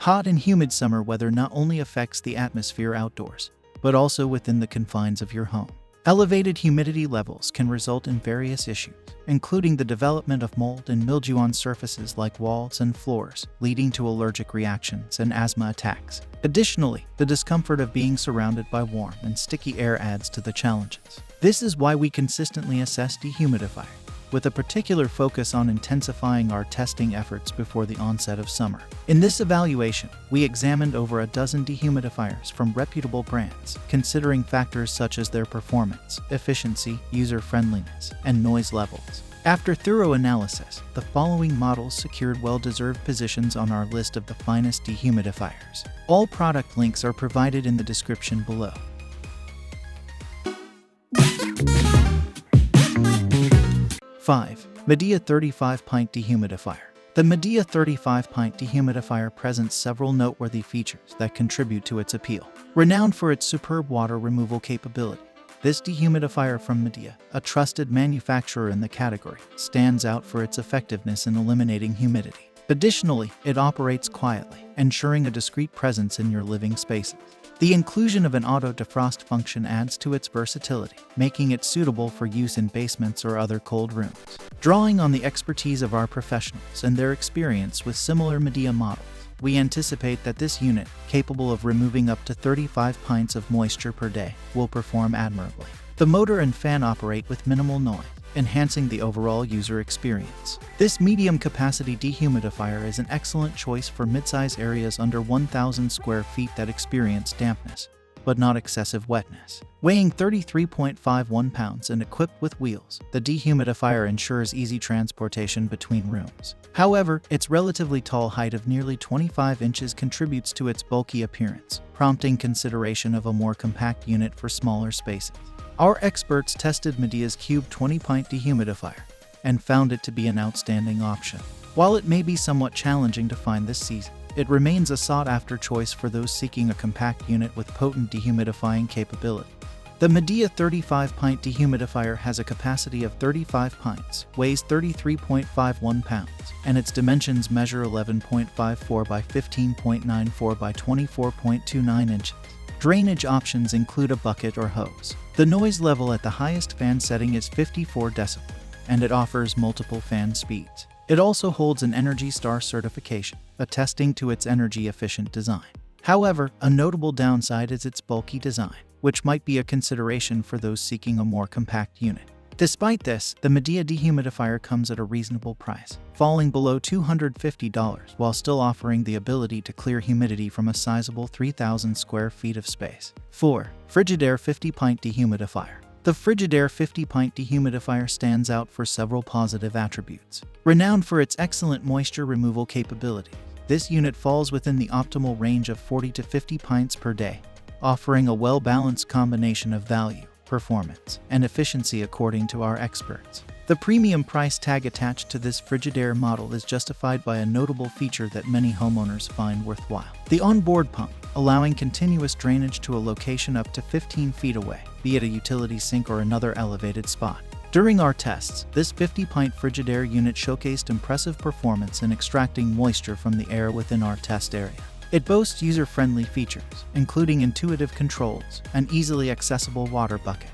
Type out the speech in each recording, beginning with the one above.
Hot and humid summer weather not only affects the atmosphere outdoors, but also within the confines of your home. Elevated humidity levels can result in various issues, including the development of mold and mildew on surfaces like walls and floors, leading to allergic reactions and asthma attacks. Additionally, the discomfort of being surrounded by warm and sticky air adds to the challenges. This is why we consistently assess dehumidifier, with a particular focus on intensifying our testing efforts before the onset of summer. In this evaluation, we examined over a dozen dehumidifiers from reputable brands, considering factors such as their performance, efficiency, user-friendliness, and noise levels. After thorough analysis, the following models secured well-deserved positions on our list of the finest dehumidifiers. All product links are provided in the description below. 5. Midea 35 Pint Dehumidifier. The Midea 35 Pint Dehumidifier presents several noteworthy features that contribute to its appeal. Renowned for its superb water removal capability, this dehumidifier from Midea, a trusted manufacturer in the category, stands out for its effectiveness in eliminating humidity. Additionally, it operates quietly, ensuring a discreet presence in your living spaces. The inclusion of an auto defrost function adds to its versatility, making it suitable for use in basements or other cold rooms. Drawing on the expertise of our professionals and their experience with similar Midea models, we anticipate that this unit, capable of removing up to 35 pints of moisture per day, will perform admirably. The motor and fan operate with minimal noise, enhancing the overall user experience. This medium-capacity dehumidifier is an excellent choice for mid-size areas under 1,000 square feet that experience dampness, but not excessive wetness. Weighing 33.51 pounds and equipped with wheels, the dehumidifier ensures easy transportation between rooms. However, its relatively tall height of nearly 25 inches contributes to its bulky appearance, prompting consideration of a more compact unit for smaller spaces. Our experts tested Midea's Cube 20 Pint Dehumidifier and found it to be an outstanding option. While it may be somewhat challenging to find this season, it remains a sought-after choice for those seeking a compact unit with potent dehumidifying capability. The Midea 35 Pint Dehumidifier has a capacity of 35 pints, weighs 33.51 pounds, and its dimensions measure 11.54 by 15.94 by 24.29 inches. Drainage options include a bucket or hose. The noise level at the highest fan setting is 54 decibels, and it offers multiple fan speeds. It also holds an Energy Star certification, attesting to its energy-efficient design. However, a notable downside is its bulky design, which might be a consideration for those seeking a more compact unit. Despite this, the Midea dehumidifier comes at a reasonable price, falling below $250 while still offering the ability to clear humidity from a sizable 3,000 square feet of space. 4. Frigidaire 50 Pint Dehumidifier. The Frigidaire 50 Pint Dehumidifier stands out for several positive attributes. Renowned for its excellent moisture removal capability, this unit falls within the optimal range of 40 to 50 pints per day, offering a well-balanced combination of value, performance, and efficiency according to our experts. The premium price tag attached to this Frigidaire model is justified by a notable feature that many homeowners find worthwhile: the onboard pump, allowing continuous drainage to a location up to 15 feet away, be it a utility sink or another elevated spot. During our tests, this 50-pint Frigidaire unit showcased impressive performance in extracting moisture from the air within our test area. It boasts user-friendly features, including intuitive controls, an easily accessible water bucket,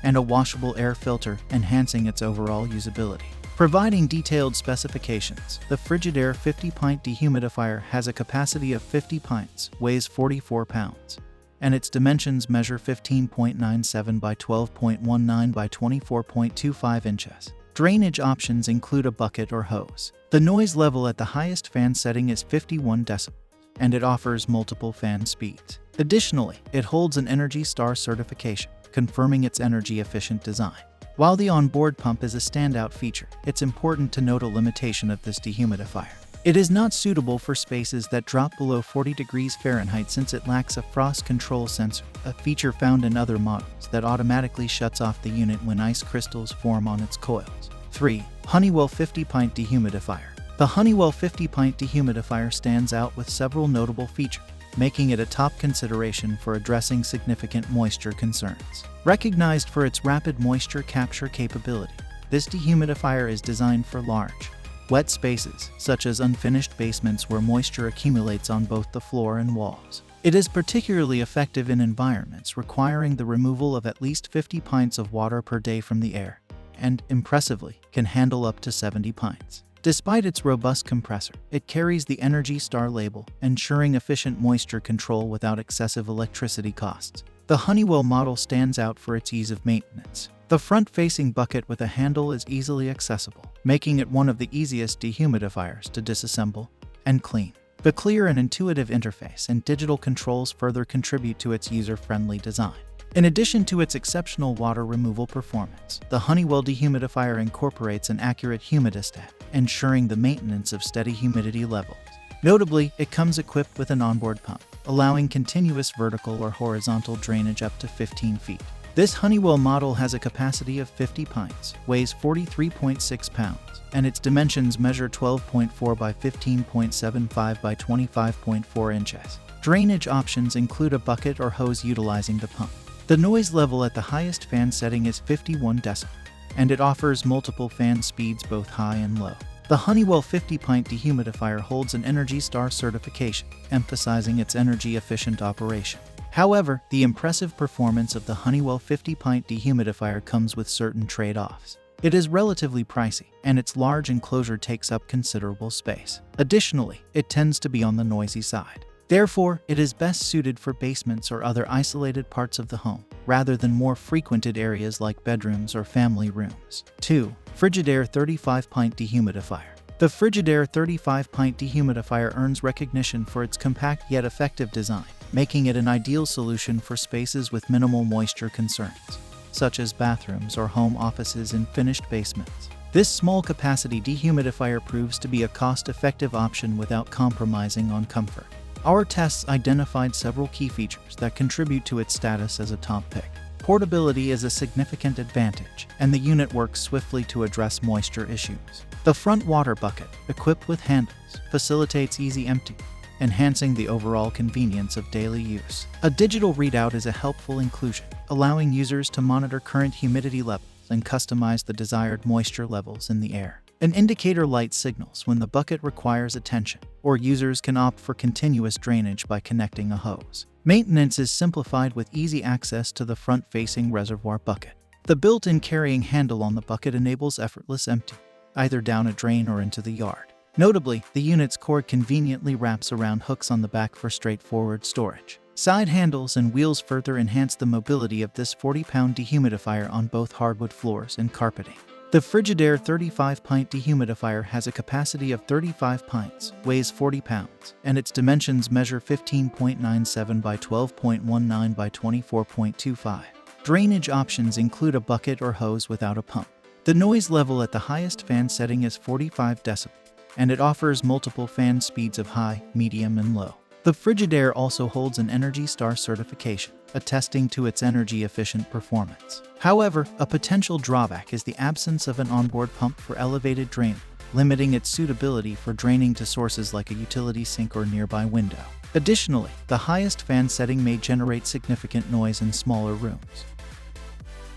and a washable air filter, enhancing its overall usability. Providing detailed specifications, the Frigidaire 50-pint dehumidifier has a capacity of 50 pints, weighs 44 pounds, and its dimensions measure 15.97 by 12.19 by 24.25 inches. Drainage options include a bucket or hose. The noise level at the highest fan setting is 51 decibels, and it offers multiple fan speeds. Additionally, it holds an Energy Star certification, confirming its energy-efficient design. While the onboard pump is a standout feature, it's important to note a limitation of this dehumidifier. It is not suitable for spaces that drop below 40 degrees Fahrenheit since it lacks a frost control sensor, a feature found in other models that automatically shuts off the unit when ice crystals form on its coils. 3. Honeywell 50 Pint Dehumidifier. The Honeywell 50 Pint Dehumidifier stands out with several notable features, making it a top consideration for addressing significant moisture concerns. Recognized for its rapid moisture capture capability, this dehumidifier is designed for large, wet spaces, such as unfinished basements where moisture accumulates on both the floor and walls. It is particularly effective in environments requiring the removal of at least 50 pints of water per day from the air, and, impressively, can handle up to 70 pints. Despite its robust compressor, it carries the Energy Star label, ensuring efficient moisture control without excessive electricity costs. The Honeywell model stands out for its ease of maintenance. The front-facing bucket with a handle is easily accessible, making it one of the easiest dehumidifiers to disassemble and clean. The clear and intuitive interface and digital controls further contribute to its user-friendly design. In addition to its exceptional water removal performance, the Honeywell dehumidifier incorporates an accurate humidistat, ensuring the maintenance of steady humidity levels. Notably, it comes equipped with an onboard pump, allowing continuous vertical or horizontal drainage up to 15 feet. This Honeywell model has a capacity of 50 pints, weighs 43.6 pounds, and its dimensions measure 12.4 by 15.75 by 25.4 inches. Drainage options include a bucket or hose utilizing the pump. The noise level at the highest fan setting is 51 decibels, and it offers multiple fan speeds both high and low. The Honeywell 50-pint dehumidifier holds an Energy Star certification, emphasizing its energy-efficient operation. However, the impressive performance of the Honeywell 50-pint dehumidifier comes with certain trade-offs. It is relatively pricey, and its large enclosure takes up considerable space. Additionally, it tends to be on the noisy side. Therefore, it is best suited for basements or other isolated parts of the home, rather than more frequented areas like bedrooms or family rooms. 2. Frigidaire 35-pint dehumidifier. The Frigidaire 35-pint dehumidifier earns recognition for its compact yet effective design, making it an ideal solution for spaces with minimal moisture concerns, such as bathrooms or home offices in finished basements. This small-capacity dehumidifier proves to be a cost-effective option without compromising on comfort. Our tests identified several key features that contribute to its status as a top pick. Portability is a significant advantage, and the unit works swiftly to address moisture issues. The front water bucket, equipped with handles, facilitates easy emptying, enhancing the overall convenience of daily use. A digital readout is a helpful inclusion, allowing users to monitor current humidity levels and customize the desired moisture levels in the air. An indicator light signals when the bucket requires attention, or users can opt for continuous drainage by connecting a hose. Maintenance is simplified with easy access to the front-facing reservoir bucket. The built-in carrying handle on the bucket enables effortless emptying, either down a drain or into the yard. Notably, the unit's cord conveniently wraps around hooks on the back for straightforward storage. Side handles and wheels further enhance the mobility of this 40-pound dehumidifier on both hardwood floors and carpeting. The Frigidaire 35-pint dehumidifier has a capacity of 35 pints, weighs 40 pounds, and its dimensions measure 15.97 by 12.19 by 24.25. Drainage options include a bucket or hose without a pump. The noise level at the highest fan setting is 45 decibels, and it offers multiple fan speeds of high, medium, and low. The Frigidaire also holds an Energy Star certification, attesting to its energy-efficient performance. However, a potential drawback is the absence of an onboard pump for elevated drainage, limiting its suitability for draining to sources like a utility sink or nearby window. Additionally, the highest fan setting may generate significant noise in smaller rooms.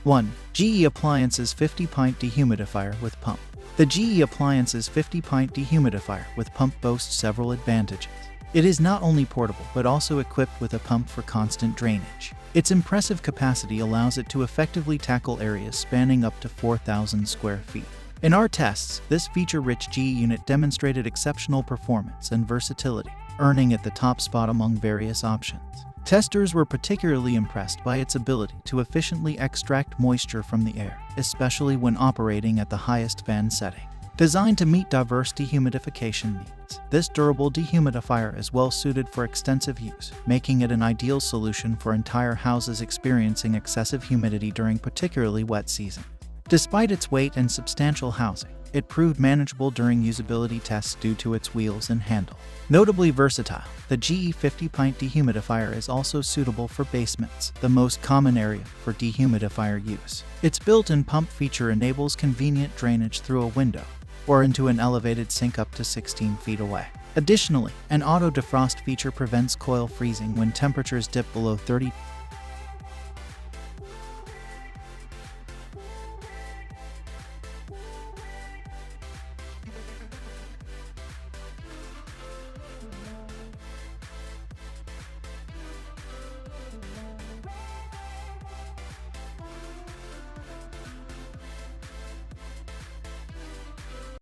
1. GE Appliances 50-pint dehumidifier with pump. The GE Appliances 50-pint dehumidifier with pump boasts several advantages. It is not only portable but also equipped with a pump for constant drainage. Its impressive capacity allows it to effectively tackle areas spanning up to 4,000 square feet. In our tests, this feature-rich GE unit demonstrated exceptional performance and versatility, earning it the top spot among various options. Testers were particularly impressed by its ability to efficiently extract moisture from the air, especially when operating at the highest fan setting. Designed to meet diverse dehumidification needs, this durable dehumidifier is well suited for extensive use, making it an ideal solution for entire houses experiencing excessive humidity during particularly wet season. Despite its weight and substantial housing, it proved manageable during usability tests due to its wheels and handle. Notably versatile, the GE 50-pint dehumidifier is also suitable for basements, the most common area for dehumidifier use. Its built-in pump feature enables convenient drainage through a window or into an elevated sink up to 16 feet away. Additionally, an auto defrost feature prevents coil freezing when temperatures dip below 30